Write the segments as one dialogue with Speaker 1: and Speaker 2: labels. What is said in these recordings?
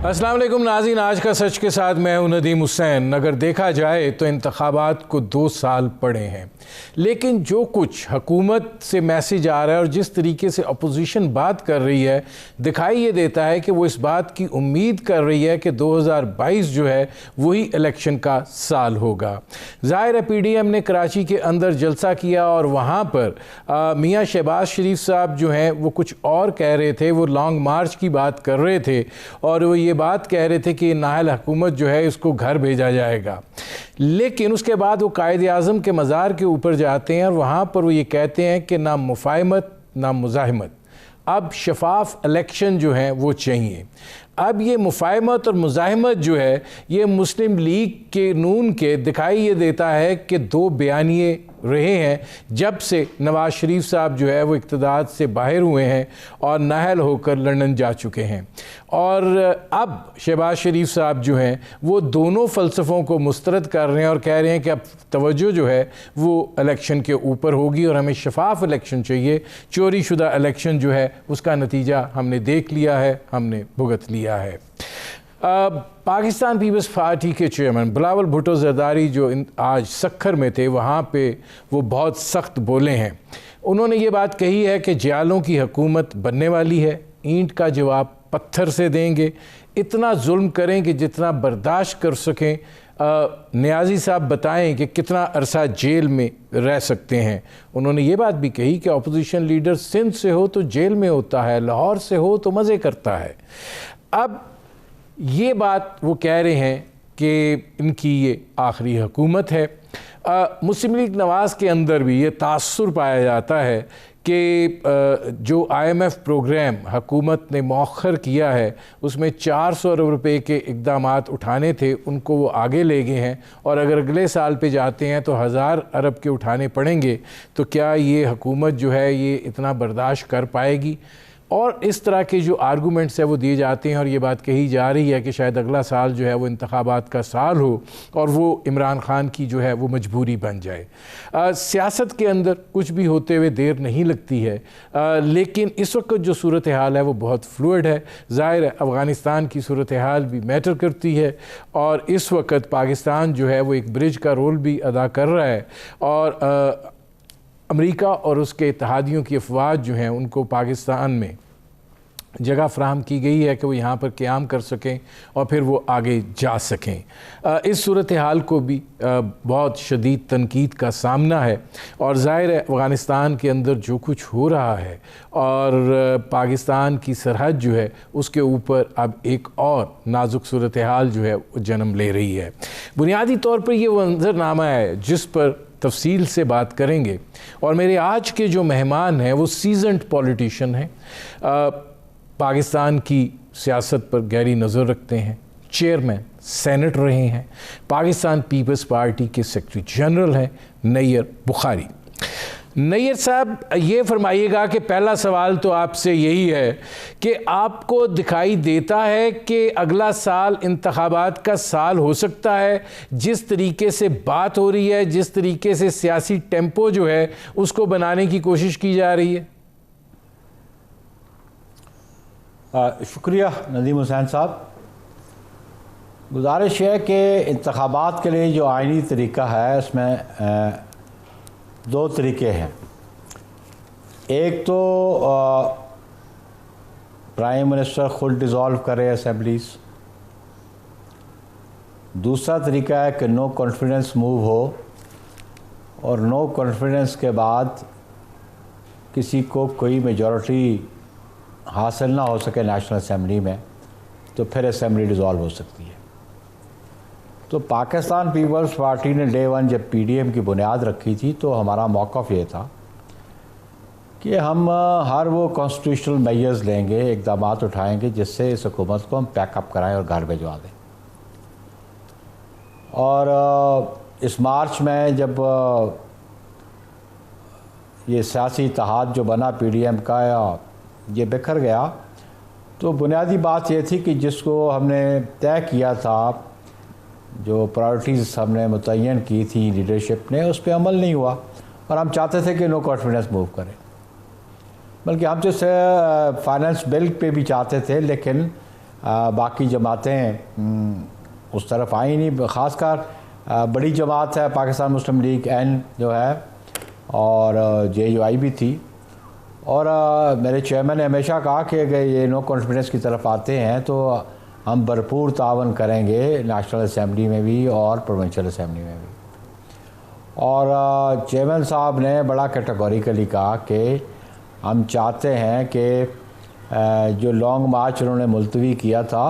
Speaker 1: अस्सलाम वालेकुम नाज़रीन, आज का सच के साथ मैं हूं नदीम हुसैन। अगर देखा जाए तो इंतखाबात को 2 साल पड़े हैं, लेकिन जो कुछ हुकूमत से मैसेज आ रहा है और जिस तरीके से अपोजिशन बात कर रही है, दिखाई ये देता है कि वो इस बात की उम्मीद कर रही है कि 2022 जो है वही इलेक्शन का साल होगा। ज़ाहिर है PDM ने कराची के अंदर जलसा किया और वहाँ पर मियाँ शहबाज शरीफ साहब जो हैं वो कुछ और कह रहे थे, वो लॉन्ग मार्च की बात कर रहे थे और वो ये बात कह रहे थे कि नाहल हुकूमत जो है इसको घर भेजा जाएगा। लेकिन उसके बाद वो कायद आज़म के मज़ार के ऊपर जाते हैं और वहाँ पर वो ये कहते हैं कि ना मुफाहमत ना मुज़ाहमत, अब शफाफ इलेक्शन जो है वो चाहिए। अब ये मुफाहमत और मुज़ाहमत जो है ये मुस्लिम लीग के नून के दिखाई ये देता है कि 2 बयानिए रहे हैं जब से नवाज़ शरीफ साहब जो है वो इक़्तिदार से बाहर हुए हैं और नाहल होकर लंदन जा चुके हैं। और अब शहबाज शरीफ साहब जो हैं वो दोनों फ़लसफ़ों को मुस्तरद कर रहे हैं और कह रहे हैं कि अब तवज्जो जो है वो इलेक्शन के ऊपर होगी और हमें शफाफ इलेक्शन चाहिए। चोरी शुदा इलेक्शन जो है उसका नतीजा हमने देख लिया है, हमने भुगत लिया है। पाकिस्तान पीपल्स पार्टी के चेयरमैन बिलावल भुट्टो ज़रदारी जो आज सक्खर में थे, वहाँ पे वो बहुत सख्त बोले हैं। उन्होंने ये बात कही है कि जियालों की हुकूमत बनने वाली है, ईंट का जवाब पत्थर से देंगे, इतना जुल्म करें कि जितना बर्दाश्त कर सकें। नियाज़ी साहब बताएं कि कितना अरसा जेल में रह सकते हैं। उन्होंने ये बात भी कही कि अपोजिशन लीडर सिंध से हो तो जेल में होता है, लाहौर से हो तो मज़े करता है। अब ये बात वो कह रहे हैं कि इनकी ये आखिरी हुकूमत है। मुस्लिम लीग नवाज़ के अंदर भी ये तासुर पाया जाता है कि जो IMF प्रोग्राम हुकूमत ने मौखर किया है उसमें 400 अरब रुपए के इक़दामात उठाने थे, उनको वो आगे ले गए हैं और अगर अगले साल पे जाते हैं तो 1000 अरब के उठाने पड़ेंगे। तो क्या ये हुकूमत जो है ये इतना बर्दाश्त कर पाएगी? और इस तरह के जो आर्गूमेंट्स है वो दिए जाते हैं और ये बात कही जा रही है कि शायद अगला साल जो है वो इंतखाबात का साल हो और वो इमरान खान की जो है वो मजबूरी बन जाए। सियासत के अंदर कुछ भी होते हुए देर नहीं लगती है, लेकिन इस वक्त जो सूरत हाल है वो बहुत फ्लूइड है। ज़ाहिर है अफ़गानिस्तान की सूरत हाल भी मैटर करती है और इस वक्त पाकिस्तान जो है वो एक ब्रिज का रोल भी अदा कर रहा है और अमेरिका और उसके इत्तेहादियों की अफवाज जो हैं उनको पाकिस्तान में जगह फ़राहम की गई है कि वो यहाँ पर क़याम कर सकें और फिर वो आगे जा सकें। इस सूरत हाल को भी बहुत शदीद तनकीद का सामना है और ज़ाहिर है अफ़गानिस्तान के अंदर जो कुछ हो रहा है और पाकिस्तान की सरहद जो है उसके ऊपर अब एक और नाजुक सूरत हाल जो है जन्म ले रही है। बुनियादी तौर पर ये मंजरनामा है जिस पर तफसील से बात करेंगे और मेरे आज के जो मेहमान हैं वो सीजन्ड पॉलिटिशियन हैं, पाकिस्तान की सियासत पर गहरी नज़र रखते हैं, चेयरमैन सेनेट रहे हैं, पाकिस्तान पीपल्स पार्टी के सेक्रेटरी जनरल हैं नैयर बुखारी। नैयर साहब ये फरमाइएगा कि पहला सवाल तो आपसे यही है कि आपको दिखाई देता है कि अगला साल इंतखाबात का साल हो सकता है? जिस तरीके से बात हो रही है, जिस तरीके से सियासी टेम्पो जो है उसको बनाने की कोशिश की जा रही है।
Speaker 2: शुक्रिया नदीम हुसैन साहब। गुजारिश है कि इंतखाबात के लिए जो आइनी तरीका है उसमें 2 तरीके हैं। एक तो प्राइम मिनिस्टर ख़ुद डिज़ोल्व करे असेंबलीज़, दूसरा तरीका है कि नो कॉन्फिडेंस मूव हो और नो कॉन्फिडेंस के बाद किसी को कोई मेजॉरिटी हासिल ना हो सके नेशनल असेंबली में तो फिर असेंबली डिज़ोल्व हो सकती है। तो पाकिस्तान पीपल्स पार्टी ने डे 1 जब PDM की बुनियाद रखी थी तो हमारा मौक़िफ़ ये था कि हम हर वो कॉन्स्टिट्यूशनल मेजर्स लेंगे, इक़दाम उठाएंगे जिससे इस हुकूमत को हम पैकअप कराएं और घर भिजवा दें। और इस मार्च में जब ये सियासी इत्तेहाद जो बना PDM का ये बिखर गया तो बुनियादी बात ये थी कि जिसको हमने तय किया था, जो प्रायोरिटीज़ हमने मुतय्यन की थी लीडरशिप ने, उस पर अमल नहीं हुआ और हम चाहते थे कि नो कॉन्फिडेंस मूव करें। बल्कि हम जो फाइनेंस बिल पे भी चाहते थे, लेकिन बाकी जमातें उस तरफ आई नहीं। ख़ासकर बड़ी जमात है पाकिस्तान मुस्लिम लीग एन जो है, और JUI भी थी। और मेरे चेयरमैन ने हमेशा कहा कि अगर ये नो कॉन्फिडेंस की तरफ आते हैं तो हम भरपूर तावन करेंगे नेशनल असम्बली में भी और प्रोविंशियल असम्बली में भी। और चेयरमैन साहब ने बड़ा कैटेगोरिकली कहा कि हम चाहते हैं कि जो लॉन्ग मार्च उन्होंने मुलतवी किया था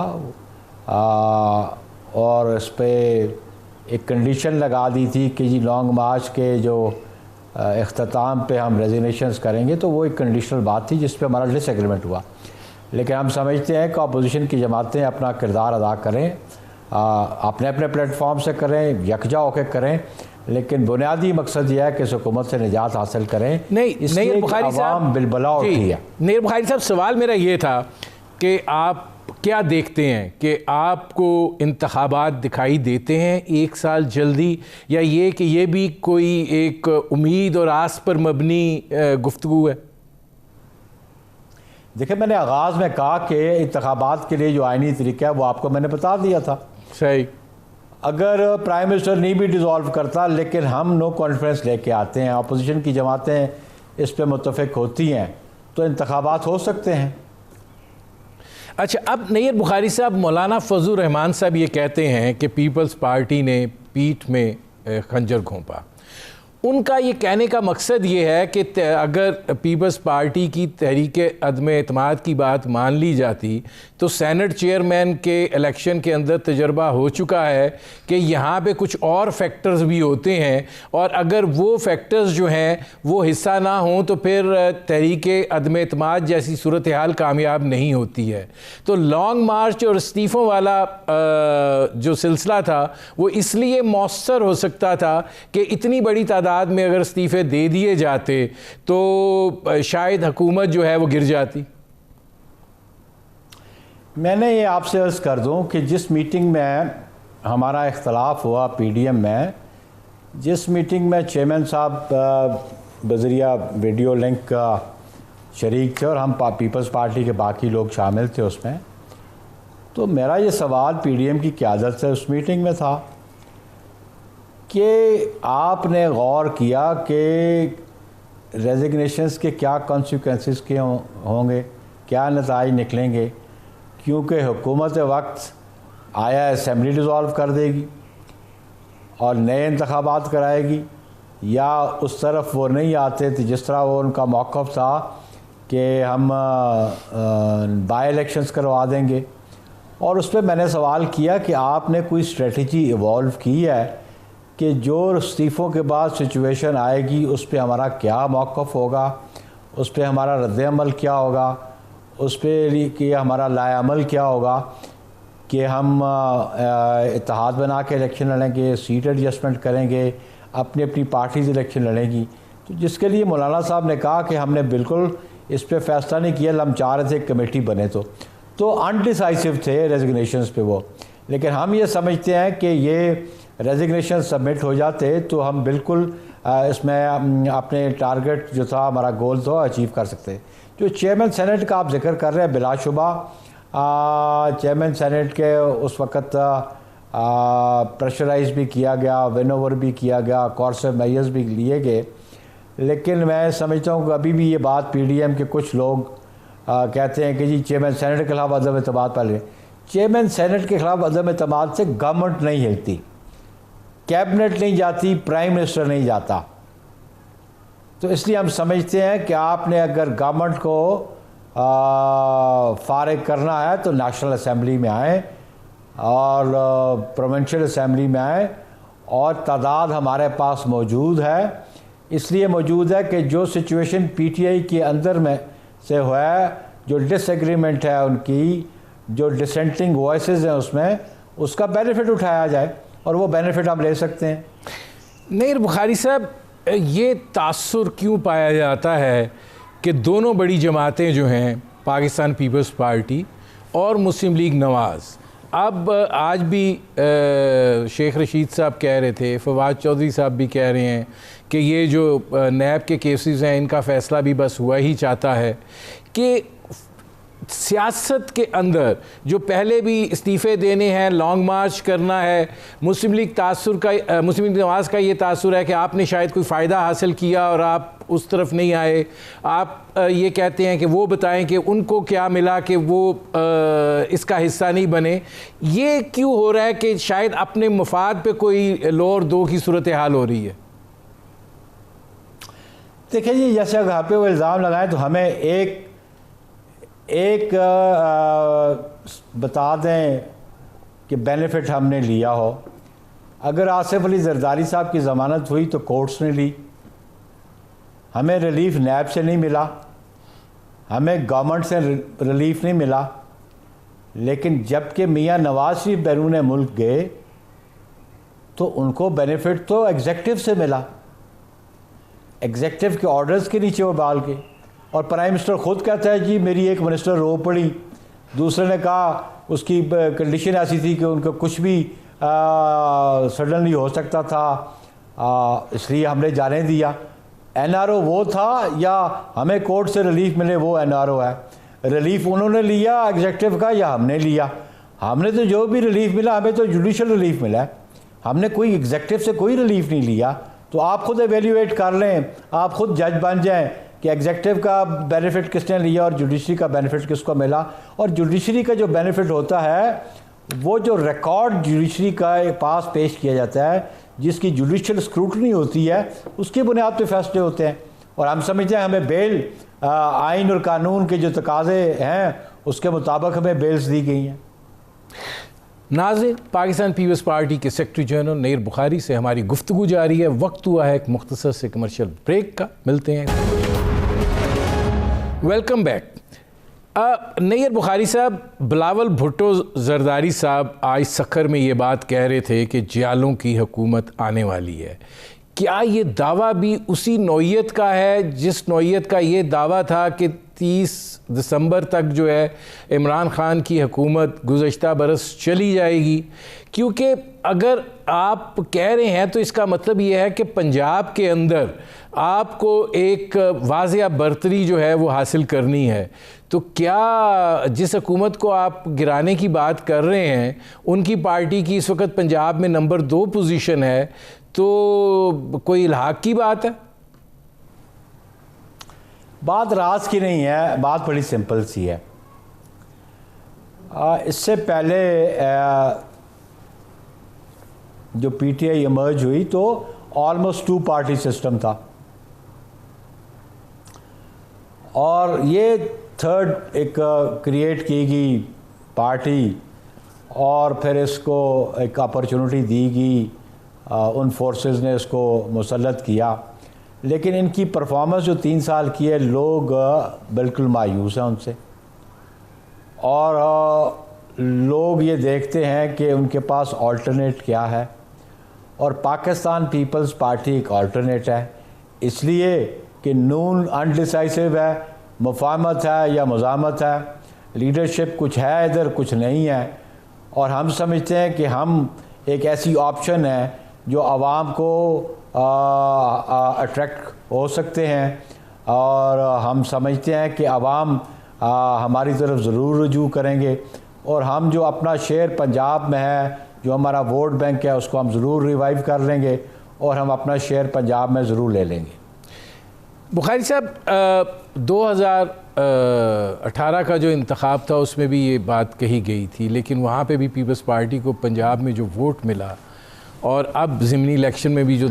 Speaker 2: और इस पर एक कंडीशन लगा दी थी कि जी लॉन्ग मार्च के जो इख्तिताम पे हम रेजिग्नेशंस करेंगे, तो वो एक कंडीशनल बात थी जिस पे हमारा डिसएग्रीमेंट हुआ। लेकिन हम समझते हैं कि अपोजिशन की जमातें अपना किरदार अदा करें, अपने अपने प्लेटफॉर्म से करें, यकजा होकर करें, लेकिन बुनियादी मकसद यह है कि इस हुकूमत से निजात हासिल करें।
Speaker 1: नहीं, नईर बुखारी साहब
Speaker 2: बिलबला उठी है।
Speaker 1: नईर बुखारी साहब, सवाल मेरा ये था कि आप क्या देखते हैं कि आपको इंतखाबात दिखाई देते हैं एक साल जल्दी, या ये कि ये भी कोई एक उम्मीद और आस पर मबनी गुफ्तगू है?
Speaker 2: देखिए, मैंने आगाज़ में कहा कि इंतखाबात के लिए जो आइनी तरीका है वो आपको मैंने बता दिया था।
Speaker 1: सही।
Speaker 2: अगर प्राइम मिनिस्टर नहीं भी डिज़ोल्व करता, लेकिन हम नो कॉन्फ्रेंस लेके आते हैं, अपोजिशन की जमातें इस पर मुत्तफिक होती हैं, तो इंतखाबात हो सकते हैं।
Speaker 1: अच्छा, अब नईर बुखारी साहब, मौलाना फजल रहमान साहब ये कहते हैं कि पीपल्स पार्टी ने पीठ में खंजर घोंपा। उनका ये कहने का मकसद ये है कि अगर पीपल्स पार्टी की तहरीक अदम एतमाद की बात मान ली जाती तो सेनेट चेयरमैन के इलेक्शन के अंदर तजर्बा हो चुका है कि यहाँ पे कुछ और फैक्टर्स भी होते हैं, और अगर वो फैक्टर्स जो हैं वो हिस्सा ना हों तो फिर तहरीक अदम एतमाद जैसी सूरत हाल कामयाब नहीं होती है। तो लॉन्ग मार्च और इस्तीफ़ों वाला जो सिलसिला था वो इसलिए मौसर हो सकता था कि इतनी बड़ी तादाद में अगर इस्तीफ़े दे दिए जाते तो शायद हुकूमत जो है वो गिर जाती।
Speaker 2: मैंने ये आपसे अर्ज़ कर दूं कि जिस मीटिंग में हमारा इख्तलाफ हुआ PDM में, जिस मीटिंग में चेयरमैन साहब बज़रिया वीडियो लिंक का शरीक थे और हम पीपल्स पार्टी के बाकी लोग शामिल थे उसमें, तो मेरा ये सवाल PDM की क़यादत से उस मीटिंग में था कि आपने गौर किया कि रेजिग्नेशंस के क्या कॉन्सिक्वेंसेस के होंगे, क्या नताइज निकलेंगे, क्योंकि हुकूमत वक्त आया असम्बली डिज़ोल्व कर देगी और नए इंतखाबात कराएगी, या उस तरफ वो नहीं आते थे जिस तरह वो उनका मौक़िफ़ था कि हम बाई इलेक्शंस करवा देंगे। और उस पर मैंने सवाल किया कि आपने कोई स्ट्रेटजी इवॉल्व की है कि जो इस्तीफ़ों के बाद सिचुएशन आएगी उस पर हमारा क्या मौक़िफ़ होगा, उस पर हमारा रद्द-ए-अमल क्या होगा, उस पर कि हमारा लाए-अमल क्या होगा, कि हम इत्तेहाद बना के इलेक्शन लड़ेंगे, सीट एडजस्टमेंट करेंगे, अपनी अपनी पार्टीज इलेक्शन लड़ेंगी। तो जिसके लिए मौलाना साहब ने कहा कि हमने बिल्कुल इस पर फ़ैसला नहीं किया, हम चाह रहे थे कमेटी बने तो अनडिसाइसिव थे रेजिग्नेशंस पे वो। लेकिन हम ये समझते हैं कि ये रेजिग्नेशन सबमिट हो जाते तो हम बिल्कुल इसमें अपने टारगेट जो था, हमारा गोल था, अचीव कर सकते। जो चेयरमैन सेनेट का आप जिक्र कर रहे हैं, बिलाशुबा चेयरमैन सेनेट के उस वक़्त प्रेशराइज भी किया गया, विन ओवर भी किया गया, कॉर्सिव मेजर्स भी लिए गए। लेकिन मैं समझता हूँ कि अभी भी ये बात PDM के कुछ लोग कहते हैं कि जी चेयरमैन सेनेट के खिलाफ अदम एतमाद पहले। चेयरमैन सेनेट के खिलाफ अदम एतमाद से गवर्नमेंट नहीं हिलती, कैबिनेट नहीं जाती, प्राइम मिनिस्टर नहीं जाता। तो इसलिए हम समझते हैं कि आपने अगर गवर्नमेंट को फारिग करना है तो नेशनल असम्बली में आए और प्रोविंशियल असम्बली में आए, और तादाद हमारे पास मौजूद है। इसलिए मौजूद है कि जो सिचुएशन PTI के अंदर में से हुआ है, जो डिसएग्रीमेंट है उनकी, जो डिसेंटिंग वॉइसेस हैं उसमें, उसका बेनिफिट उठाया जाए, और वो बेनिफिट हम ले सकते हैं।
Speaker 1: नईर बुखारी साहब, ये तासुर क्यों पाया जाता है कि दोनों बड़ी जमातें जो हैं, पाकिस्तान पीपल्स पार्टी और मुस्लिम लीग नवाज़, अब आज भी शेख रशीद साहब कह रहे थे, फवाद चौधरी साहब भी कह रहे हैं कि ये जो नैब के केसेस हैं इनका फ़ैसला भी बस हुआ ही चाहता है, कि सियासत के अंदर जो पहले भी इस्तीफ़े देने हैं, लॉन्ग मार्च करना है, मुस्लिम लीग नवाज़ का ये तासुर है कि आपने शायद कोई फ़ायदा हासिल किया और आप उस तरफ नहीं आए। आप ये कहते हैं कि वो बताएं कि उनको क्या मिला कि वो इसका हिस्सा नहीं बने। ये क्यों हो रहा है कि शायद अपने मफाद पे कोई लो और दो की सूरत हाल हो रही है?
Speaker 2: देखिए जी, जैसे अगर आप पे वो इल्ज़ाम लगाएं तो हमें एक बता दें कि बेनिफिट हमने लिया हो। अगर आसिफ अली जरदारी साहब की ज़मानत हुई तो कोर्ट्स ने ली, हमें रिलीफ नैब से नहीं मिला, हमें गवर्नमेंट से रिलीफ नहीं मिला। लेकिन जबकि मियाँ नवाज शरीफ बैरून मुल्क गए तो उनको बेनिफिट तो एग्जेक्टिव से मिला, एग्जेक्टिव के ऑर्डर्स के नीचे वो बाल के। और प्राइम मिनिस्टर ख़ुद कहता है जी मेरी एक मिनिस्टर रो पड़ी, दूसरे ने कहा उसकी कंडीशन ऐसी थी कि उनको कुछ भी सडनली हो सकता था, इसलिए हमने जाने दिया। एनआरओ वो था या हमें कोर्ट से रिलीफ मिले वो एनआरओ है? रिलीफ उन्होंने लिया एग्जेक्टिव का या हमने लिया? हमने तो जो भी रिलीफ मिला हमें तो जुडिशल रिलीफ मिला है, हमने कोई एग्जेक्टिव से कोई रिलीफ नहीं लिया। तो आप खुद एवेल्यूएट कर लें, आप खुद जज बन जाएं कि एग्जेक्टिव का बेनिफिट किसने लिया और जुडिशरी का बेनिफिट किसको मिला। और जुडिशरी का जो बेनिफिट होता है वो जो रिकॉर्ड जुडिशरी का पास पेश किया जाता है, जिसकी जुडिशल स्क्रूटनी होती है, उसकी बुनियाद पे फैसले होते हैं। और हम समझते हैं हमें बेल आइन और कानून के जो तकाजे हैं उसके मुताबिक हमें बेल्स दी गई हैं।
Speaker 1: नाज़रीन, पाकिस्तान पीपल्स पार्टी के सेक्रेटरी जनरल नैयर बुखारी से हमारी गुफ्तगू जारी है। वक्त हुआ है एक मुख्तसर से कमर्शियल ब्रेक का, मिलते हैं। Welcome back. नैयर बुखारी साहब, बिलावल भुट्टो जरदारी साहब आज सखर में ये बात कह रहे थे कि जियालों की हुकूमत आने वाली है। क्या ये दावा भी उसी नौइयत का है जिस नौइयत का ये दावा था कि 30 दिसंबर तक जो है इमरान ख़ान की हुकूमत गुज़श्ता बरस चली जाएगी? क्योंकि अगर आप कह रहे हैं तो इसका मतलब ये है कि पंजाब के अंदर आपको एक वाज़िया बरतरी जो है वो हासिल करनी है। तो क्या जिस हुकूमत को आप गिराने की बात कर रहे हैं उनकी पार्टी की इस वक्त पंजाब में नंबर 2 पोजीशन है, तो कोई इल्हाक की बात है?
Speaker 2: बात राज की नहीं है, बात बड़ी सिंपल सी है। इससे पहले जो पीटीआई इमर्ज हुई तो ऑलमोस्ट 2 पार्टी सिस्टम था, और ये थर्ड एक क्रिएट की गई पार्टी और फिर इसको एक अपॉर्चुनिटी दी गई, उन फोर्सेस ने इसको मुसल्लत किया। लेकिन इनकी परफॉर्मेंस जो 3 साल की है, लोग बिल्कुल मायूस हैं उनसे, और लोग ये देखते हैं कि उनके पास ऑल्टरनेट क्या है, और पाकिस्तान पीपल्स पार्टी एक ऑल्टरनेट है, इसलिए कि नून अनडिसाइसिव है, मुफाहमत है या मुज़ामत है, लीडरशिप कुछ है इधर कुछ नहीं है। और हम समझते हैं कि हम एक ऐसी ऑप्शन है जो आवाम को अट्रैक्ट हो सकते हैं, और हम समझते हैं कि आवाम हमारी तरफ ज़रूर रुजू करेंगे, और हम जो अपना शेयर पंजाब में है, जो हमारा वोट बैंक है, उसको हम ज़रूर रिवाइव कर लेंगे और हम अपना शेयर पंजाब में ज़रूर ले लेंगे।
Speaker 1: बुखारी साहब, 2018 का जो इंतखाब था उसमें भी ये बात कही गई थी, लेकिन वहाँ पे भी पीपल्स पार्टी को पंजाब में जो वोट मिला और अब ज़िमनी इलेक्शन में भी जो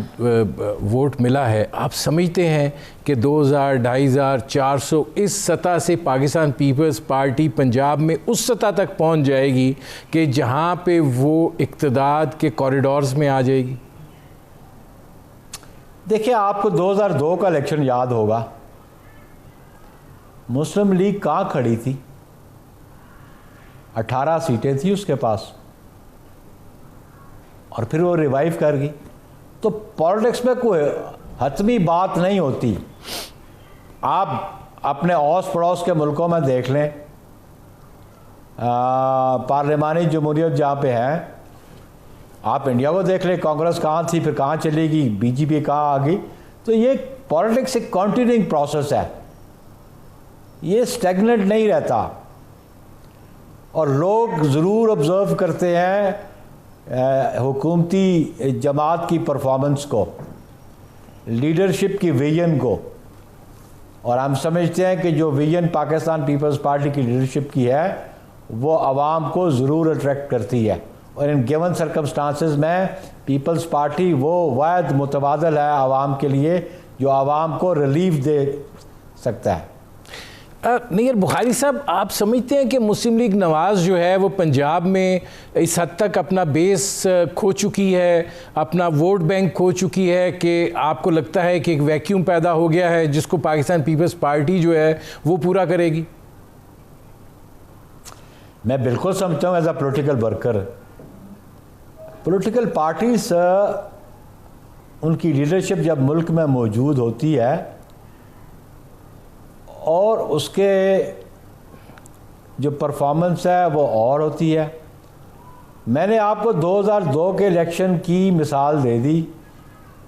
Speaker 1: वोट मिला है, आप समझते हैं कि 2000, 2500, 400 इस सतह से पाकिस्तान पीपल्स पार्टी पंजाब में उस सतह तक पहुँच जाएगी कि जहाँ पे वो इक़्तिदार के कॉरिडोर्स में आ जाएगी?
Speaker 2: देखिए, आपको 2002 का इलेक्शन याद होगा, मुस्लिम लीग कहाँ खड़ी थी? 18 सीटें थी उसके पास, और फिर वो रिवाइव कर गई। तो पॉलिटिक्स में कोई हतमी बात नहीं होती। आप अपने औस पड़ोस के मुल्कों में देख लें, पार्लिमानी जमहूरियत जहाँ पे है, आप इंडिया को देख लें, कांग्रेस कहाँ थी फिर कहाँ चलेगी, बीजेपी कहाँ आ गई। तो ये पॉलिटिक्स एक कॉन्टिन्यूइंग प्रोसेस है, ये स्टैग्नेंट नहीं रहता। और लोग ज़रूर ऑब्ज़र्व करते हैं हुकूमती जमात की परफॉर्मेंस को, लीडरशिप की विजन को, और हम समझते हैं कि जो विजन पाकिस्तान पीपल्स पार्टी की लीडरशिप की है वो आवाम को ज़रूर अट्रैक्ट करती है। और इन गिवन सर्कमस्टांसेस में पीपल्स पार्टी वो वाहिद मुतबादल है आवाम के लिए जो आवाम को रिलीफ दे सकता है।
Speaker 1: नैयर बुखारी साहब, आप समझते हैं कि मुस्लिम लीग नवाज़ जो है वो पंजाब में इस हद तक अपना बेस खो चुकी है, अपना वोट बैंक खो चुकी है कि आपको लगता है कि एक वैक्यूम पैदा हो गया है जिसको पाकिस्तान पीपल्स पार्टी जो है वो पूरा करेगी?
Speaker 2: मैं बिल्कुल समझता हूँ as a political worker, political parties उनकी लीडरशिप जब मुल्क में मौजूद होती है और उसके जो परफॉर्मेंस है वो और होती है। मैंने आपको 2002 के इलेक्शन की मिसाल दे दी।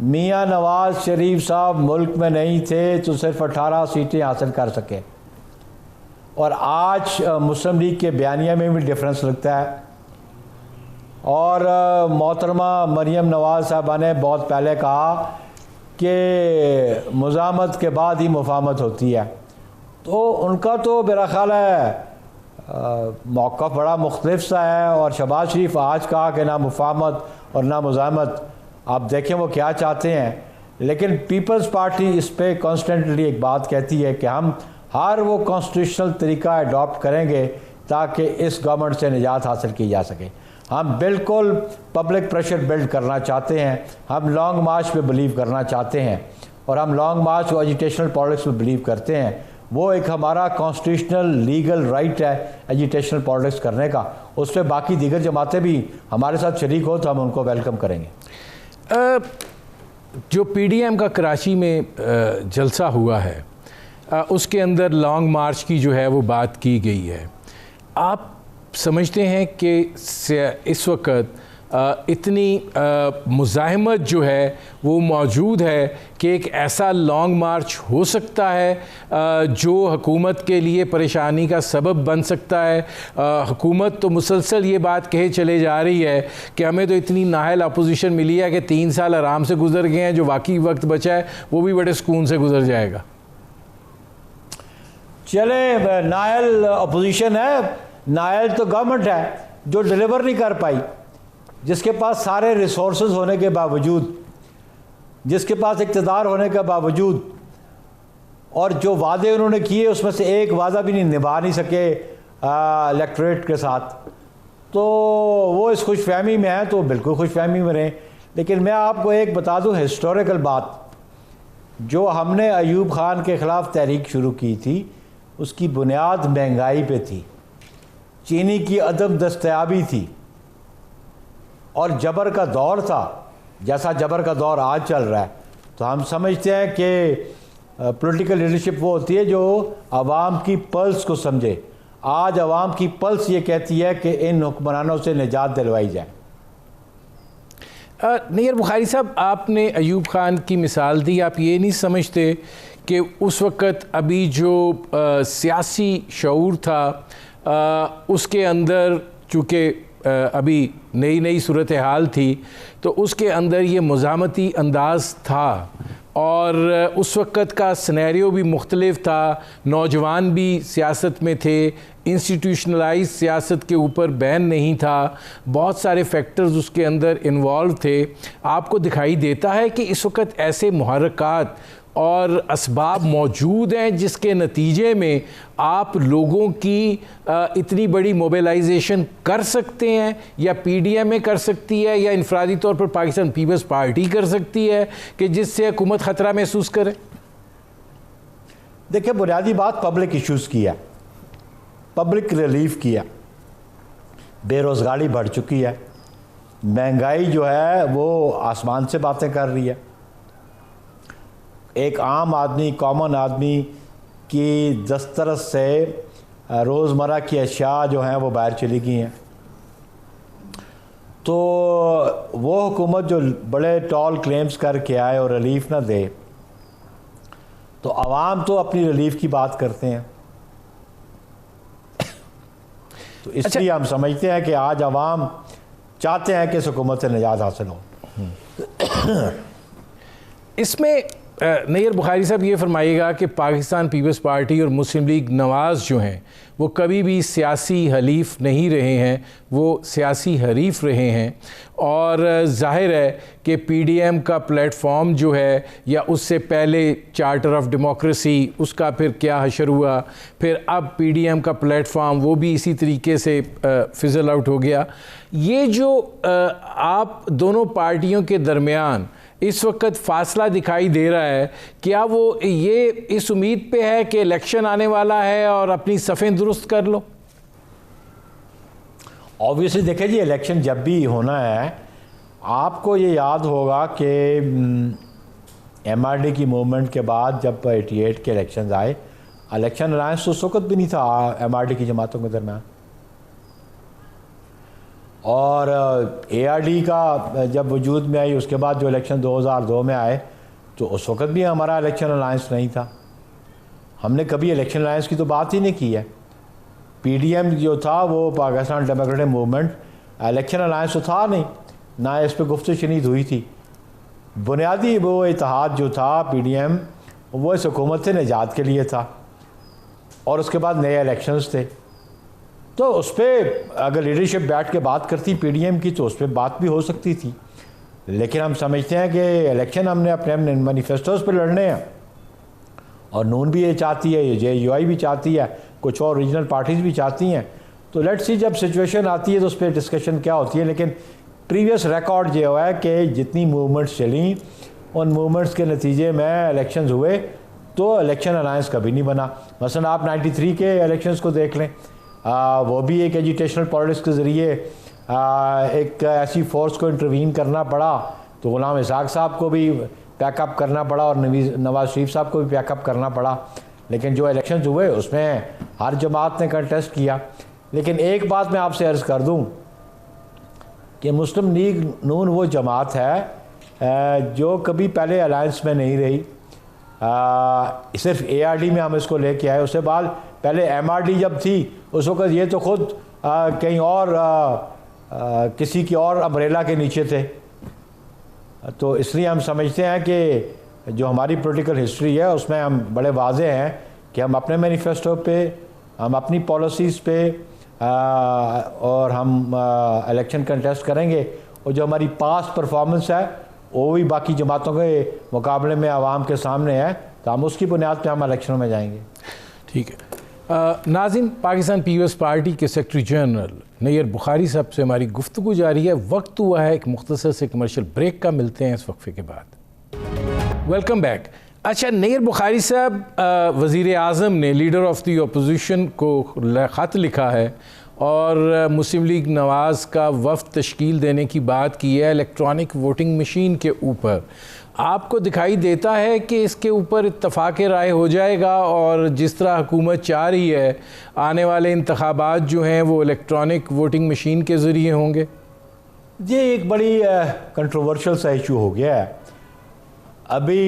Speaker 2: मियां नवाज शरीफ साहब मुल्क में नहीं थे तो सिर्फ 18 सीटें हासिल कर सके, और आज मुस्लिम लीग के बयानिया में भी डिफरेंस लगता है। और मोहतरमा मरियम नवाज साहबा ने बहुत पहले कहा कि मुज़ामत के बाद ही मुफाहमत होती है, तो उनका तो मेरा ख़्याल है मौक़िफ़ बड़ा मुख्तलिफ सा है। और शहबाज शरीफ आज कहा कि ना मुफाहमत और ना मुज़ामत, आप देखें वो क्या चाहते हैं। लेकिन पीपल्स पार्टी इस पर कॉन्स्टेंटली एक बात कहती है कि हम हर वो कॉन्स्टिट्यूशनल तरीका अडॉप्ट करेंगे ताकि इस गवर्नमेंट से निजात हासिल की जा सके। हम बिल्कुल पब्लिक प्रेशर बिल्ड करना चाहते हैं, हम लॉन्ग मार्च पे बिलीव करना चाहते हैं, और हम लॉन्ग मार्च और एजुटेशनल पॉलिटिक्स में बिलीव करते हैं। वो एक हमारा कॉन्स्टिट्यूशनल लीगल राइट है एजुटेशनल पॉलिटिक्स करने का। उस पर बाकी दीगर जमातें भी हमारे साथ शरीक हो तो हम उनको वेलकम करेंगे।
Speaker 1: जो PDM का कराची में जलसा हुआ है उसके अंदर लॉन्ग मार्च की जो है वो बात की गई है। आप समझते हैं कि इस वक्त इतनी मुज़ाहमत जो है वो मौजूद है कि एक ऐसा लॉन्ग मार्च हो सकता है जो हुकूमत के लिए परेशानी का सबब बन सकता है? हुकूमत तो मुसलसल ये बात कहे चले जा रही है कि हमें तो इतनी नाहल अपोजिशन मिली है कि 3 साल आराम से गुजर गए हैं, जो वाकई वक्त बचा है वो भी बड़े सुकून से गुजर जाएगा।
Speaker 2: चले, नायल अपोजिशन है, नायल तो गवर्नमेंट है जो डिलीवर नहीं कर पाई, जिसके पास सारे रिसोर्सेज होने के बावजूद, जिसके पास इक़्तिदार होने के बावजूद, और जो वादे उन्होंने किए उसमें से एक वादा भी नहीं निभा नहीं सके इलेक्टोरेट के साथ, तो वो इस खुशफहमी में है, तो बिल्कुल खुशफहमी में रहें। लेकिन मैं आपको एक बता दूं हिस्टोरिकल बात, जो हमने अयूब खान के ख़िलाफ़ तहरीक शुरू की थी उसकी बुनियाद महंगाई पे थी, चीनी की अदम दस्तयाबी थी और जबर का दौर था, जैसा जबर का दौर आज चल रहा है। तो हम समझते हैं कि पॉलिटिकल लीडरशिप वो होती है जो आवाम की पल्स को समझे। आज आवाम की पल्स ये कहती है कि इन हुक्मरानों से निजात दिलवाई जाए।
Speaker 1: नैयर बुखारी साहब, आपने अयूब खान की मिसाल दी, आप ये नहीं समझते कि उस वक़्त अभी जो सियासी शऊर था उसके अंदर, चूँकि अभी नई नई सूरत हाल थी, तो उसके अंदर ये मुज़ामती अंदाज़ था और उस वक़्त का सिनेरियो भी मुख्तलिफ था, नौजवान भी सियासत में थे, इंस्टीट्यूशनलाइज सियासत के ऊपर बैन नहीं था, बहुत सारे फैक्टर्स उसके अंदर इन्वॉल्व थे। आपको दिखाई देता है कि इस वक्त ऐसे मुहर्रकात और असबाब मौजूद हैं जिसके नतीजे में आप लोगों की इतनी बड़ी मोबिलाइजेशन कर सकते हैं, या PDM कर सकती है, या इनफरादी तौर पर पाकिस्तान पीपल्स पार्टी कर सकती है कि जिससे हुकूमत ख़तरा महसूस करे?
Speaker 2: देखिए, बुनियादी बात पब्लिक इश्यूज़ की है, पब्लिक रिलीफ किया। बेरोज़गारी बढ़ चुकी है, महंगाई जो है वो आसमान से बातें कर रही है, एक आम आदमी, कॉमन आदमी की दस्तरस से रोज़मर्रा की अशिया जो हैं वो बाहर चली गई हैं। तो वो हुकूमत जो बड़े टॉल क्लेम्स करके आए और रिलीफ ना दे, तो आवाम तो अपनी रिलीफ की बात करते हैं। तो इसलिए हम समझते हैं कि आज आवाम चाहते हैं कि इस हुकूमत से निजात हासिल हो।
Speaker 1: इसमें नैयर बुखारी साहब ये फरमाइएगा कि पाकिस्तान पीपल्स पार्टी और मुस्लिम लीग नवाज़ जो हैं वो कभी भी सियासी हलीफ नहीं रहे हैं, वो सियासी हरीफ रहे हैं। और जाहिर है कि पीडीएम का प्लेटफॉर्म जो है या उससे पहले चार्टर ऑफ डेमोक्रेसी उसका फिर क्या हशर हुआ, फिर अब पीडीएम का प्लेटफॉर्म वो भी इसी तरीके से फिजल आउट हो गया। ये जो आप दोनों पार्टियों के दरमियान इस वक्त फासला दिखाई दे रहा है, क्या वो ये इस उम्मीद पे है कि इलेक्शन आने वाला है और अपनी सफ़ें दुरुस्त कर लो?
Speaker 2: ऑब्वियसली देखिए जी, इलेक्शन जब भी होना है, आपको ये याद होगा कि एमआरडी की मूवमेंट के बाद जब 88 के इलेक्शन आए, इलेक्शन अलायंस तो उस वक्त भी नहीं था एमआरडी की जमातों के दरमियान। और एआरडी का जब वजूद में आई, उसके बाद जो इलेक्शन 2002 में आए, तो उस वक्त भी हमारा इलेक्शन अलायंस नहीं था। हमने कभी इलेक्शन अलायंस की तो बात ही नहीं की है। पीडीएम जो था वो Pakistan democratic movement, election alliance तो था नहीं, ना इस पर गुफ्तगू शनीद हुई थी। बुनियादी वो इत्तेहाद जो था पीडीएम, वो इस हुकूमत से निजात के लिए था, और उसके बाद नए इलेक्शंस थे। तो उस पर अगर लीडरशिप बैठ के बात करती पीडीएम की, तो उस पर बात भी हो सकती थी। लेकिन हम समझते हैं कि इलेक्शन हमने अपने मैनिफेस्टोज़ पर लड़ने हैं, और नून भी ये चाहती है, ये जेयूआई भी चाहती है, कुछ और रीजनल पार्टीज़ भी चाहती हैं। तो लेट्स सी जब सिचुएशन आती है तो उस पर डिस्कशन क्या होती है। लेकिन प्रीवियस रिकॉर्ड ये हुआ है कि जितनी मूवमेंट्स चली, उन मूवमेंट्स के नतीजे में इलेक्शंस हुए, तो इलेक्शन अलायंस कभी नहीं बना। मसलन आप 93 के इलेक्शंस को देख लें, वो भी एक एजुटेशनल पॉलिटिक्स के ज़रिए एक ऐसी फोर्स को इंटरवीन करना पड़ा, तो गुलाम इसहाक साहब को भी पैकअप करना पड़ा और नवाज शरीफ साहब को भी पैकअप करना पड़ा। लेकिन जो इलेक्शंस हुए उसमें हर जमात ने कंटेस्ट किया। लेकिन एक बात मैं आपसे अर्ज़ कर दूं कि मुस्लिम लीग नून वो जमात है जो कभी पहले अलायंस में नहीं रही। सिर्फ एआरडी में हम इसको लेके आए, उसके बाद पहले एमआरडी जब थी उस वक्त ये तो खुद कहीं और किसी की और अम्ब्रेला के नीचे थे। तो इसलिए हम समझते हैं कि जो हमारी पॉलिटिकल हिस्ट्री है उसमें हम बड़े वाज़े हैं कि हम अपने मैनिफेस्टो पे, हम अपनी पॉलिसीज़ पे और हम इलेक्शन कंटेस्ट करेंगे, और जो हमारी पास्ट परफॉर्मेंस है वो भी बाकी जमातों के मुकाबले में आवाम के सामने है, तो हम उसकी बुनियाद पे हम इलेक्शन में जाएंगे।
Speaker 1: ठीक है नाज़रीन, पाकिस्तान पीपल्स पार्टी के सेक्रेटरी जनरल नैयर बुखारी साहब से हमारी गुफ्तगू जारी है। वक्त हुआ है एक मुख्तसर से कमर्शियल ब्रेक का, मिलते हैं इस वक्फे के बाद। Welcome back. अच्छा नैयर बुखारी साहब, वज़ीर आज़म ने लीडर ऑफ द अपोजिशन को ख़त लिखा है और मुस्लिम लीग नवाज़ का वफ़द तश्कील देने की बात की है इलेक्ट्रॉनिक वोटिंग मशीन के ऊपर। आपको दिखाई देता है कि इसके ऊपर इत्तफ़ाक़ राय हो जाएगा और जिस तरह हुकूमत चाह रही है आने वाले इंतखाबात जो हैं वो इलेक्ट्रॉनिक वोटिंग मशीन के ज़रिए होंगे?
Speaker 2: ये एक बड़ी कंट्रोवर्शियल सा इशू हो गया है। अभी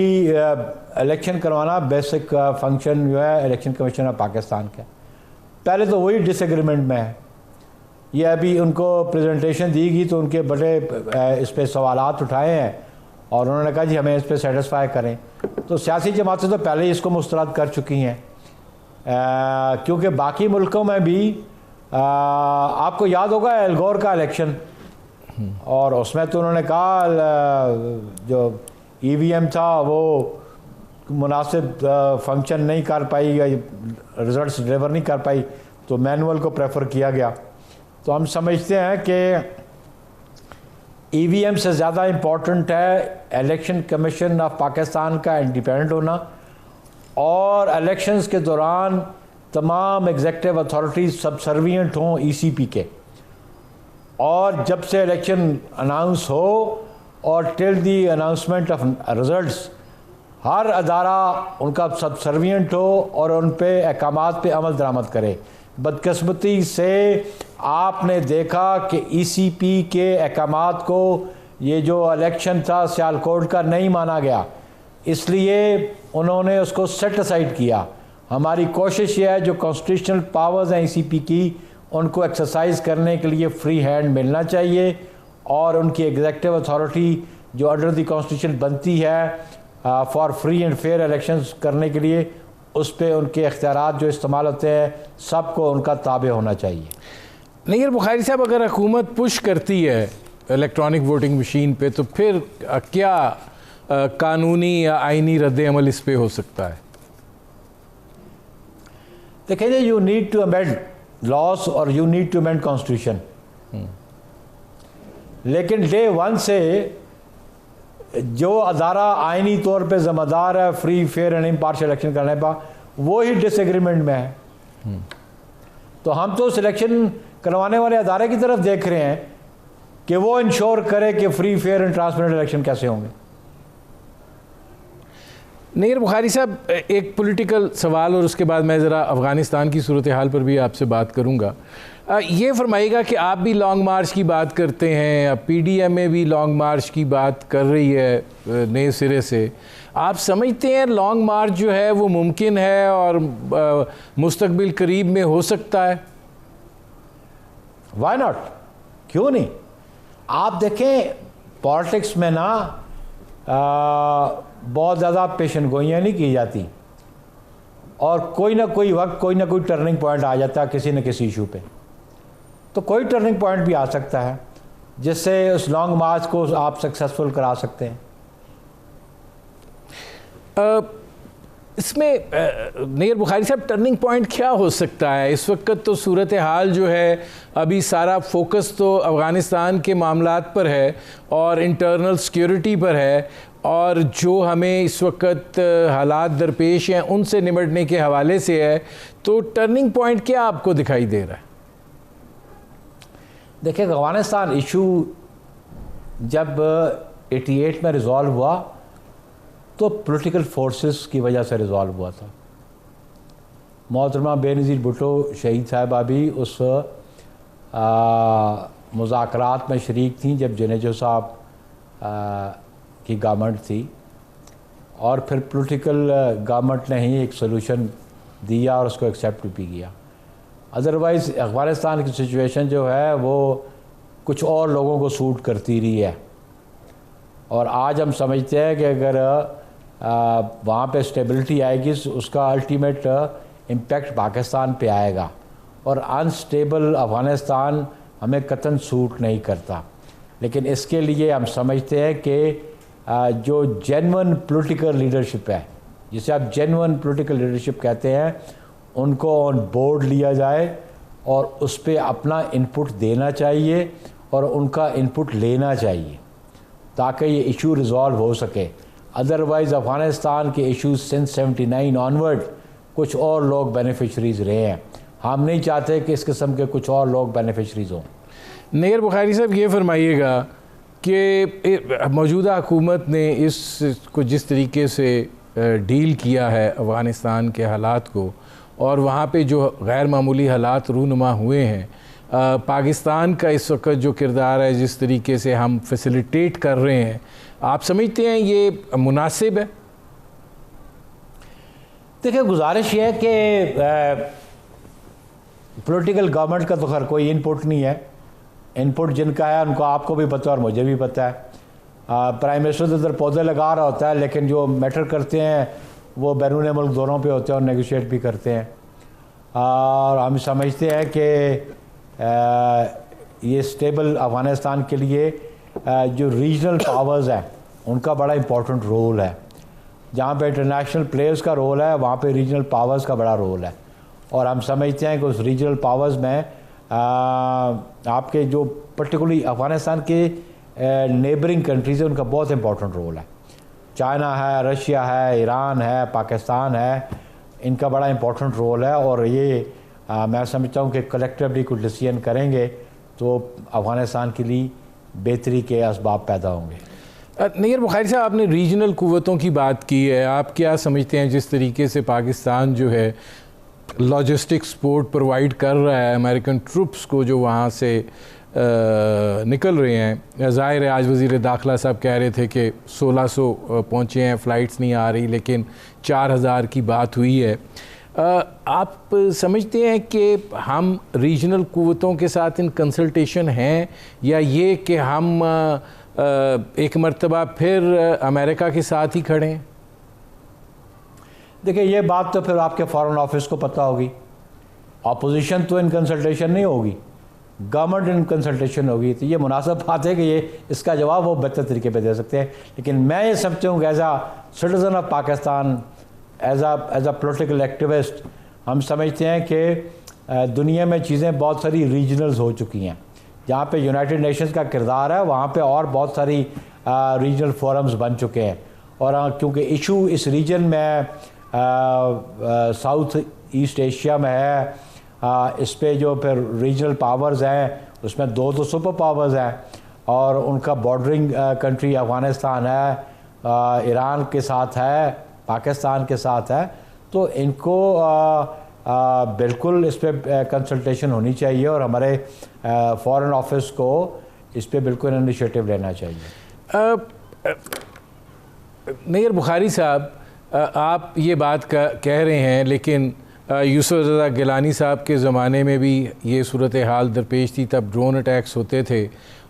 Speaker 2: इलेक्शन करवाना बेसिक फंक्शन जो है इलेक्शन कमीशन ऑफ पाकिस्तान का, पहले तो वही डिसएग्रीमेंट में है। ये अभी उनको प्रेजेंटेशन दी गई तो उनके बड़े इस पर सवालात उठाए हैं और उन्होंने कहा जी हमें इस पर सेटिस्फाई करें। तो सियासी जमातें तो पहले ही इसको मुस्तरद कर चुकी हैं, क्योंकि बाकी मुल्कों में भी आपको याद होगा एल गोर का इलेक्शन, और उसमें तो उन्होंने कहा जो ईवीएम था वो मुनासिब फंक्शन नहीं कर पाई या रिजल्ट्स डिलीवर नहीं कर पाई, तो मैनुअल को प्रेफर किया गया। तो हम समझते हैं कि ईवीएम से ज़्यादा इम्पॉर्टेंट है इलेक्शन कमीशन ऑफ पाकिस्तान का इंडिपेंडेंट होना, और इलेक्शंस के दौरान तमाम एग्जेक्टिव अथॉरिटीज़ सबसर्विएंट हों ईसीपी के, और जब से इलेक्शन अनाउंस हो और till the announcement of results हर अदारा उनका सबसर्विएंट हो और उन पे अहकामात पे अमल दरामद करे। बदकिस्मती से आपने देखा कि ईसीपी के अहकामात को ये जो इलेक्शन था सियालकोट का नहीं माना गया, इसलिए उन्होंने उसको सेट असाइड किया। हमारी कोशिश ये है जो कॉन्स्टिट्यूशनल पावर्स हैं ईसीपी की उनको एक्सरसाइज करने के लिए फ्री हैंड मिलना चाहिए, और उनकी एग्जीक्यूटिव अथॉरिटी जो अंडर द कॉन्स्टिट्यूशन बनती है for free and fair elections करने के लिए, उस पर उनके इख्तियारात जो इस्तेमाल होते हैं सबको उनका ताबे होना चाहिए।
Speaker 1: नैयर बुखारी साहब, अगर हुकूमत पुश करती है इलेक्ट्रॉनिक वोटिंग मशीन पे, तो फिर क्या कानूनी या आइनी रद्द-ए-अमल इस पे हो सकता है?
Speaker 2: देखिए, you need to amend laws और you need to amend constitution, लेकिन डे वन से जो अदारा आइनी तौर पे ज़िम्मेदार है free fair and impartial election करने पर, वो ही डिसएग्रीमेंट में है। तो हम तो सिलेक्शन करवाने वाले अदारे की तरफ देख रहे हैं कि वो इंश्योर करे कि free fair and transparent election कैसे होंगे।
Speaker 1: नैयर बुखारी साहब, एक पॉलिटिकल सवाल और उसके बाद मैं ज़रा अफ़गानिस्तान की सूरत हाल पर भी आपसे बात करूँगा। ये फरमाइएगा कि आप भी लॉन्ग मार्च की बात करते हैं, PDMA भी लॉन्ग मार्च की बात कर रही है नए सिरे से। आप समझते हैं लॉन्ग मार्च जो है वो मुमकिन है और मुस्तकबिल करीब में हो सकता है?
Speaker 2: वाई नॉट, क्यों नहीं। आप देखें, पॉलिटिक्स में ना बहुत ज़्यादा पेशन गोइयाँ नहीं की जाती, और कोई ना कोई वक्त कोई ना कोई टर्निंग पॉइंट आ जाता है किसी न किसी इशू पे। तो कोई टर्निंग पॉइंट भी आ सकता है जिससे उस लॉन्ग मार्च को आप सक्सेसफुल करा सकते हैं।
Speaker 1: इसमें नैयर बुखारी साहब, टर्निंग पॉइंट क्या हो सकता है? इस वक्त तो सूरत हाल जो है, अभी सारा फोकस तो अफ़गानिस्तान के मामलात पर है और इंटरनल सिक्योरिटी पर है, और जो हमें इस वक्त हालात दरपेश हैं उनसे निपटने के हवाले से है। तो टर्निंग पॉइंट क्या आपको दिखाई दे रहा है?
Speaker 2: देखिए, अफ़गानिस्तान इशू जब 88 में रिज़ॉल्व हुआ तो पॉलिटिकल फोर्सेस की वजह से रिज़ॉल्व हुआ था। मोहतरमा बेनज़ीर भुट्टो शहीद साहिबा भी उस मुज़ाकरात में शरीक थी जब जुनेजो साहब की गवर्नमेंट थी, और फिर पॉलिटिकल गवर्नमेंट ने ही एक सलूशन दिया और उसको एक्सेप्ट भी किया। अदरवाइज़ अफ़गानिस्तान की सिचुएशन जो है वो कुछ और लोगों को सूट करती रही है, और आज हम समझते हैं कि अगर वहाँ पे स्टेबिलिटी आएगी उसका अल्टीमेट इम्पैक्ट पाकिस्तान पे आएगा, और अनस्टेबल अफ़गानिस्तान हमें कतन सूट नहीं करता। लेकिन इसके लिए हम समझते हैं कि जो जेन्युइन पॉलिटिकल लीडरशिप है, जिसे आप जेन्युइन पॉलिटिकल लीडरशिप कहते हैं, उनको ऑन बोर्ड लिया जाए और उस पर अपना इनपुट देना चाहिए और उनका इनपुट लेना चाहिए ताकि ये इशू रिज़ॉल्व हो सके। अदरवाइज़ अफ़गानिस्तान के इशूज़ सिंस 79 ऑनवर्ड कुछ और लोग बेनिफिशरीज़ रहे हैं। हम नहीं चाहते कि इस किस्म के कुछ और लोग बेनिफिशरीज़ हों।
Speaker 1: नैयर बुखारी साहब, ये फरमाइएगा कि मौजूदा हुकूमत ने इसको जिस तरीके से डील किया है अफ़गानिस्तान के हालात को, और वहाँ पे जो गैर मामूली हालात रूनुमा हुए हैं, पाकिस्तान का इस वक्त जो किरदार है, जिस तरीके से हम फैसिलिटेट कर रहे हैं, आप समझते हैं ये मुनासिब है?
Speaker 2: देखिए, गुजारिश ये है कि पॉलिटिकल गवर्नमेंट का तो खैर कोई इनपुट नहीं है। इनपुट जिनका है उनको आपको भी पता है और मुझे भी पता है। प्राइम मिनिस्टर तो इधर पौधे लगा रहा होता है, लेकिन जो मैटर करते हैं वो बैरून मुल्क दौरों पे होते हैं और नेगोशिएट भी करते हैं। और हम समझते हैं कि ये स्टेबल अफ़गानिस्तान के लिए जो रीजनल पावर्स हैं उनका बड़ा इम्पोर्टेंट रोल है। जहाँ पे इंटरनेशनल प्लेयर्स का रोल है, वहाँ पे रीजनल पावर्स का बड़ा रोल है। और हम समझते हैं कि उस रीजनल पावर्स में आपके जो पर्टिकुलरली अफ़गानिस्तान के नेबरिंग कंट्रीज़ है, उनका बहुत इंपॉर्टेंट रोल है। चाइना है, रशिया है, ईरान है, पाकिस्तान है, इनका बड़ा इंपॉर्टेंट रोल है। और ये मैं समझता हूँ कि कलेक्टिवली कुछ डिसीजन करेंगे तो अफ़गानिस्तान के लिए बेहतरी के असबाब पैदा होंगे।
Speaker 1: नैयर बुखारी साहब, आपने रीजनल कुव्वतों की बात की है। आप क्या समझते हैं जिस तरीके से पाकिस्तान जो है लॉजिस्टिक सपोर्ट प्रोवाइड कर रहा है अमेरिकन ट्रूप्स को जो वहाँ से निकल रहे हैं? ज़ाहिर है, आज वज़ीर दाखिला साहब कह रहे थे कि 1600 पहुँचे हैं, फ़्लाइट्स नहीं आ रही, लेकिन 4000 की बात हुई है। आप समझते हैं कि हम रीजनल क़ुव्वतों के साथ इन कंसल्टेशन हैं, या ये कि हम एक मर्तबा फिर अमेरिका के साथ ही खड़े हैं?
Speaker 2: देखिए, ये बात तो फिर आपके फॉरेन ऑफिस को पता होगी। अपोजिशन तो इन कंसल्टेशन नहीं होगी, गवर्नमेंट इन कंसल्टेशन होगी। तो ये मुनासिब बात है कि ये इसका जवाब वो बेहतर तरीके पे दे सकते हैं। लेकिन मैं ये समझता हूँ कि as a citizen of Pakistan, as a political activist, हम समझते हैं कि दुनिया में चीज़ें बहुत सारी रीजनल्स हो चुकी हैं। जहाँ पे यूनाइटेड नेशंस का किरदार है, वहाँ पे और बहुत सारी रीजनल फोरम्स बन चुके हैं। और क्योंकि इशू इस रीजन में साउथ ईस्ट एशिया में है, इस पे जो फिर रीजनल पावर्स हैं उसमें दो सुपर पावर्स हैं, और उनका बॉर्डरिंग कंट्री अफ़गानिस्तान है, ईरान के साथ है, पाकिस्तान के साथ है। तो इनको बिल्कुल इस पर कंसल्टेशन होनी चाहिए, और हमारे फॉरेन ऑफिस को इस पर बिल्कुल इनिशिएटिव लेना चाहिए।
Speaker 1: नैयर बुखारी साहब, आप ये बात कह रहे हैं, लेकिन यूसुफ रज़ा गिलानी साहब के ज़माने में भी ये सूरत हाल दरपेश थी। तब ड्रोन अटैक्स होते थे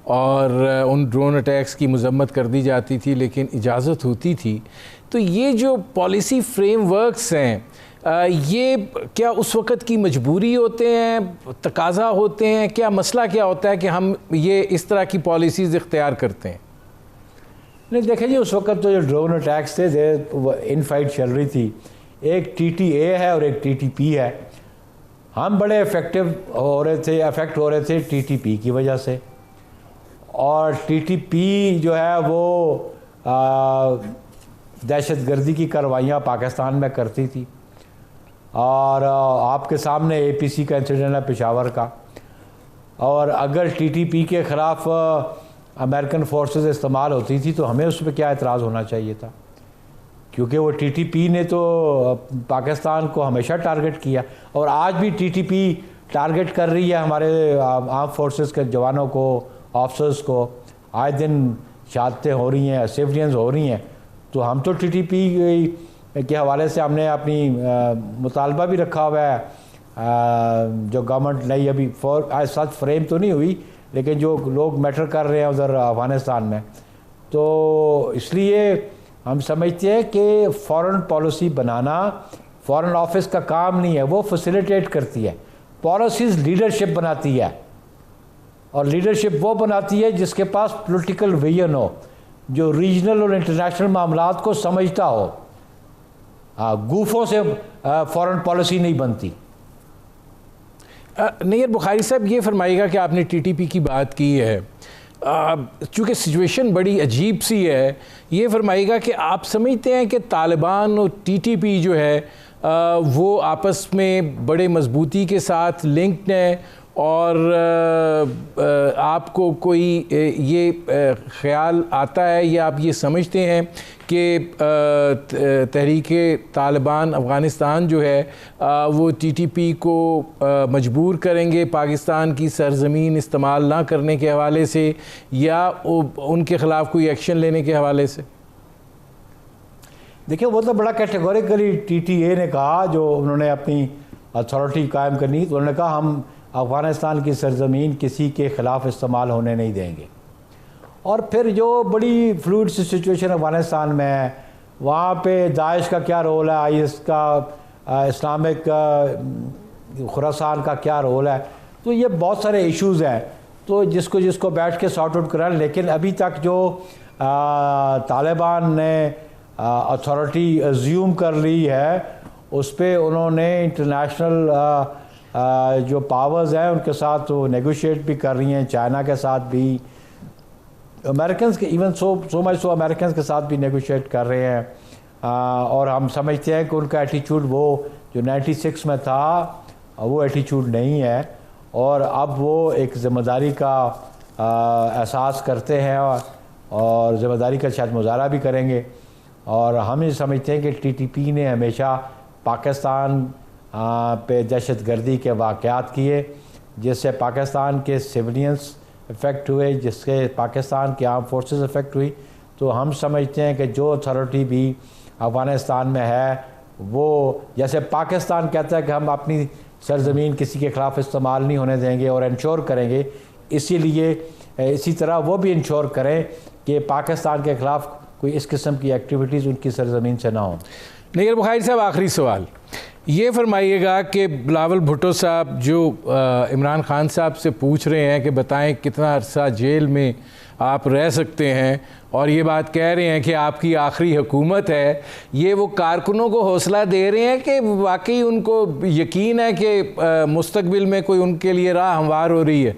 Speaker 1: और उन ड्रोन अटैक्स की मजम्मत कर दी जाती थी, लेकिन इजाज़त होती थी। तो ये जो पॉलिसी फ्रेमवर्क्स हैं, ये क्या उस वक़्त की मजबूरी होते हैं, तकाज़ा होते हैं? क्या मसला क्या होता है कि हम ये इस तरह की पॉलिसीज़ इख्तियार करते हैं?
Speaker 2: नहीं, देखिए जी, उस वक्त तो जो ड्रोन अटैक्स थे इन फाइट चल रही थी। एक TTA है और एक TTP है। हम बड़े अफेक्ट हो रहे थे TTP की वजह से, और TTP जो है वो दहशतगर्दी की कार्रवाइयाँ पाकिस्तान में करती थी। और आपके सामने APC का इंसिडेंट है पेशावर का, और अगर TTP के ख़िलाफ़ अमेरिकन फोर्सेस इस्तेमाल होती थी तो हमें उस पर क्या एतराज़ होना चाहिए था, क्योंकि वो TTP ने तो पाकिस्तान को हमेशा टारगेट किया, और आज भी TTP टारगेट कर रही है हमारे आर्म फोर्सेस के जवानों को, ऑफिसर्स को। आए दिन शहादतें हो रही हैं, सिविलियंस हो रही हैं। तो हम तो TTP के हवाले से हमने अपनी मुतालबा भी रखा हुआ है, जो गवर्नमेंट नई अभी आज सच फ्रेम तो नहीं हुई, लेकिन जो लोग मैटर कर रहे हैं उधर अफ़गानिस्तान में। तो इसलिए हम समझते हैं कि फॉरेन पॉलिसी बनाना फॉरेन ऑफिस का काम नहीं है, वो फैसिलिटेट करती है। पॉलिसीज़ लीडरशिप बनाती है, और लीडरशिप वो बनाती है जिसके पास पॉलिटिकल विजन हो, जो रीजनल और इंटरनेशनल मामलात को समझता हो। गूफों से फॉरेन पॉलिसी नहीं बनती।
Speaker 1: नैयर बुखारी साहब, ये फरमाइएगा कि आपने TTP की बात की है, चूँकि सिचुएशन बड़ी अजीब सी है, ये फरमाइएगा कि आप समझते हैं कि तालिबान और TTP जो है वो आपस में बड़े मजबूती के साथ लिंक्ड हैं, और आपको कोई ये ख़्याल आता है या आप ये समझते हैं कि तहरीक तालिबान अफ़गानिस्तान जो है वो TTP को मजबूर करेंगे पाकिस्तान की सरज़मीन इस्तेमाल ना करने के हवाले से, या उनके ख़िलाफ़ कोई एक्शन लेने के हवाले से?
Speaker 2: देखिए, वो तो बड़ा कैटेगोरिकली TTA ने कहा, जो उन्होंने अपनी अथॉरिटी कायम करनी, तो उन्होंने कहा हम अफ़गानिस्तान की सरज़मीन किसी के ख़िलाफ़ इस्तेमाल होने नहीं देंगे। और फिर जो बड़ी फ्लूइड सिचुएशन अफ़गानिस्तान में है, वहाँ पे दाइश का क्या रोल है, IS का, इस्लामिक खुरासान का क्या रोल है, तो ये बहुत सारे इश्यूज़ हैं। तो जिसको बैठ के सॉर्ट आउट करा। लेकिन अभी तक जो तालिबान ने अथॉरिटी अज्यूम कर ली है, उस पर उन्होंने इंटरनेशनल जो पावर्स हैं उनके साथ वो नेगोशिएट भी कर रही हैं, चाइना के साथ भी, अमेरिकन के even so much so American के साथ भी नेगोशिएट कर रहे हैं। और हम समझते हैं कि उनका एटीट्यूड वो जो 96 में था वो एटीट्यूड नहीं है, और अब वो एक ज़िम्मेदारी का एहसास करते हैं, और ज़िम्मेदारी का शायद मुजाहरा भी करेंगे। और हम ये समझते हैं कि TTP ने हमेशा पाकिस्तान पे दहशतगर्दी के वाक़यात किए, जिससे पाकिस्तान के सिविलियंस इफ़ेक्ट हुए, जिससे पाकिस्तान की आर्म फोर्सेस इफ़ेक्ट हुई। तो हम समझते हैं कि जो अथॉरिटी भी अफ़गानिस्तान में है वो जैसे पाकिस्तान कहता है कि हम अपनी सरजमीन किसी के ख़िलाफ़ इस्तेमाल नहीं होने देंगे और इंश्योर करेंगे, इसीलिए इसी तरह वो भी इंश्योर करें कि पाकिस्तान के ख़िलाफ़ कोई इस किस्म की एक्टिविटीज़ उनकी सरजमीन से ना हो।
Speaker 1: नैयर बुखारी साहब, आखिरी सवाल ये फरमाइएगा कि बिलावल भुट्टो साहब जो इमरान खान साहब से पूछ रहे हैं कि बताएं कितना अरसा जेल में आप रह सकते हैं, और ये बात कह रहे हैं कि आपकी आखिरी हुकूमत है, ये वो कारकुनों को हौसला दे रहे हैं कि वाकई उनको यकीन है कि मुस्तकबिल में कोई उनके लिए राह हमवार हो रही है?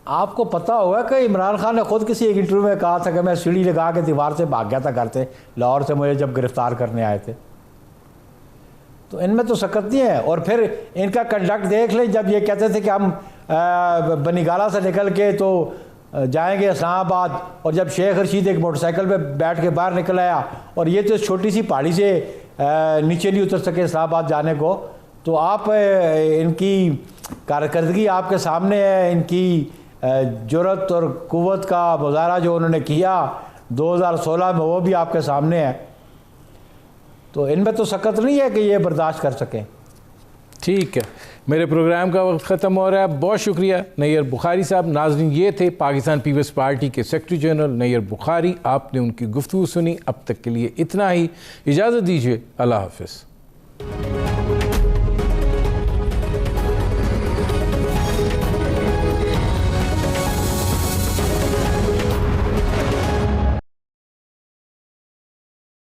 Speaker 2: आपको पता होगा कि इमरान खान ने खुद किसी एक इंटरव्यू में कहा था कि मैं सीढ़ी लगा के दीवार से भाग गया था घर से, लाहौर से मुझे जब गिरफ्तार करने आए थे। तो इनमें तो सकत नहीं है। और फिर इनका कंडक्ट देख लें, जब ये कहते थे कि हम बनीगाला से निकल के तो जाएंगे इस्लामाबाद, और जब शेख रशीद एक मोटरसाइकिल पे बैठ के बाहर निकल आया और ये तो छोटी सी पहाड़ी से नीचे नहीं उतर सके इस्लामाबाद जाने को, तो आप इनकी कारकर्दगी आपके सामने है, इनकी जुर्रत और कुव्वत का मुजाहरा जो उन्होंने किया 2016 में वो भी आपके सामने है। तो इनमें तो सकत नहीं है कि ये बर्दाश्त कर सकें।
Speaker 1: ठीक है, मेरे प्रोग्राम का वक्त ख़त्म हो रहा है। बहुत शुक्रिया नैयर बुखारी साहब। नाज़रीन, ये थे पाकिस्तान पीपल्स पार्टी के सेक्रेटरी जनरल नैयर बुखारी। आपने उनकी गुफ्तगू सुनी। अब तक के लिए इतना ही, इजाज़त दीजिए। अल्लाह हाफ़िज़।